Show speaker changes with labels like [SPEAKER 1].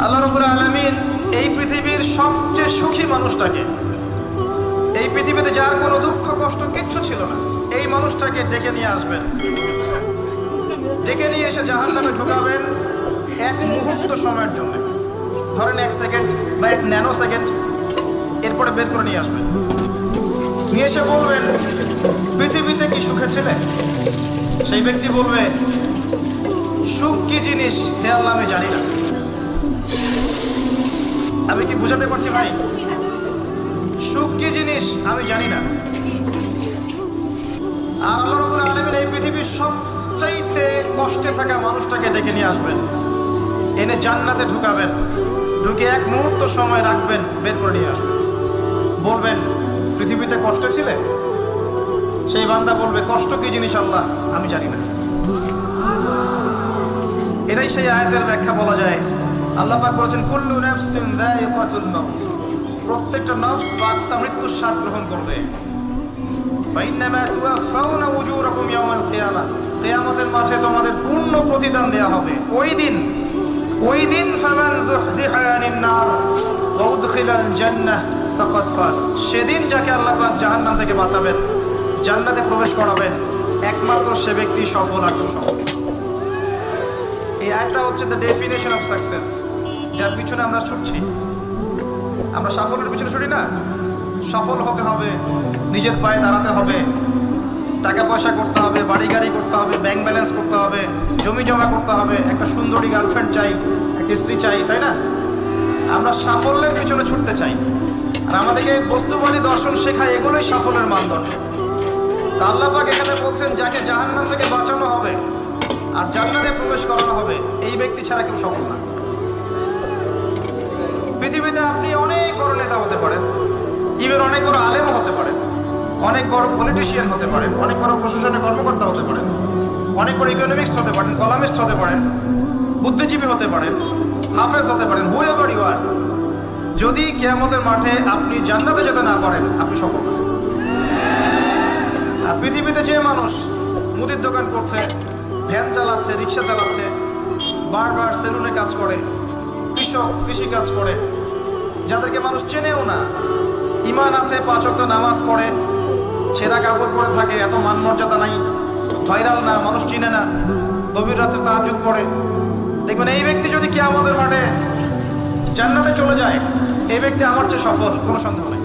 [SPEAKER 1] আল্লাহ রাব্বুল আলামিন এই পৃথিবীর সবচেয়ে সুখী মানুষটাকে, এই পৃথিবীতে যার কোনো দুঃখ কষ্ট কিচ্ছু ছিল না, এই মানুষটাকে ডেকে নিয়ে আসবেন। ডেকে নিয়ে এসে জাহান্নামে ঢুকাবেন এক মুহূর্ত সময়ের জন্য, ধরেন 1 সেকেন্ড বা 1 ন্যানো সেকেন্ড। এরপরে বের করে নিয়ে আসবেন, নিয়ে এসে বলবেন পৃথিবীতে কি সুখে ছিলে? সেই ব্যক্তি বলবে সুখ কি জিনিস হে আল্লাহ আমি জানি না। আমি কি বুঝাতে পারছি ভাই? সুখ কি জিনিস আমি জানি না। আর আল্লাহ রাব্বুল আলামিন এই পৃথিবীর সবচাইতে কষ্টে থাকা মানুষটাকে ডেকে নিয়ে আসবেন, এনে জান্নাতে ঢুকাবেন, ঢুকে এক মুহূর্ত সময় রাখবেন, বের করে নিয়ে আসবেন। বলবেন পৃথিবীতে কষ্টে ছিলে? সেই বান্দা বলবে কষ্ট কি জিনিস আল্লাহ আমি জানি না। এটাই সেই আয়াতের ব্যাখ্যা বলা যায়। আল্লাহ পাক বলেছেন কুল্লু নাফসিন যায়িকাতুল মাউত, প্রত্যেকটা নফস বা আত্মা মৃত্যুর স্বাদ গ্রহণ করবে। ফাইন্নামা তুওয়াফাউনা উজুরাকুম ইয়াওমাল কিয়ামাহ, কিয়ামতের মাঠে তোমাদের পূর্ণ প্রতিদান দেয়া হবে। ওই দিন ফামান যুহজিহা আনিন নার ওয়া উদখিলাল জান্নাহ ফাকাদ ফাজ, সেদিন যাকে আল্লাহ পাক জাহান্নাম থেকে বাঁচাবেন, জান্নাতে প্রবেশ করাবেন, একমাত্র সে ব্যক্তি সফল আর সফল। এই আয়াতটা হচ্ছে দ্য ডেফিনেশন অফ সাকসেস, যার পিছনে আমরা ছুটছি। আমরা সাফল্যের পিছনে ছুটি না। সফল হতে হবে, নিজের পায়ে দাঁড়াতে হবে, টাকা পয়সা করতে হবে, বাড়ি গাড়ি করতে হবে, ব্যাংক ব্যালেন্স করতে হবে, জমি জমা করতে হবে, একটা সুন্দরী গার্লফ্রেন্ড চাই, একটা স্ত্রী চাই, তাই না? আমরা সাফল্যের পিছনে ছুটতে চাই। আর আমাদেরকে বস্তুবাদী দর্শন শেখায় এগুলোই সাফল্যের মানদণ্ড। তা আল্লাহ পাক এখানে বলছেন যাকে জাহান্নাম থেকে বাঁচানো হবে আর জান্নাতে প্রবেশ করানো হবে, এই ব্যক্তি ছাড়া কেউ সফল না। পৃথিবীতে আপনি অনেক বড় নেতা হতে পারেন, ইভেন অনেক বড় আলেমও হতে পারেন, অনেক বড় পলিটিশিয়ান হতে পারেন, অনেক বড় প্রশাসনের কর্মকর্তা হতে পারেন, অনেক বড় ইকোনমিক্স হতে পারেন, কলামিস্ট হতে পারেন, বুদ্ধিজীবী হতে পারেন, হাফেজ হতে পারেন, হুএভার ইউ আর, যদি কিয়ামতের মাঠে আপনি জান্নাতে যেতে না পারেন, আপনি সফল না। আর পৃথিবীতে যে মানুষ মুদির দোকান করছে, ভ্যান চালাচ্ছে, রিক্সা চালাচ্ছে, বারবার সেলুনে কাজ করে, কৃষক কৃষি কাজ করে, যাদেরকে মানুষ চেনেও না, ঈমান আছে, 5 ওয়াক্ত নামাজ পড়ে, ছেঁড়া কাপড় পরে থাকে, এত মান মর্যাদা নাই, ভাইরাল না, মানুষ চিনে না, গভীর রাতে তাহাজ্জুদ পড়ে, দেখবেন এই ব্যক্তি যদি কিয়ামতের মাঠে জান্নাতে চলে যায়, এই ব্যক্তি আমার চেয়ে সফল, কোনো সন্দেহ নেই।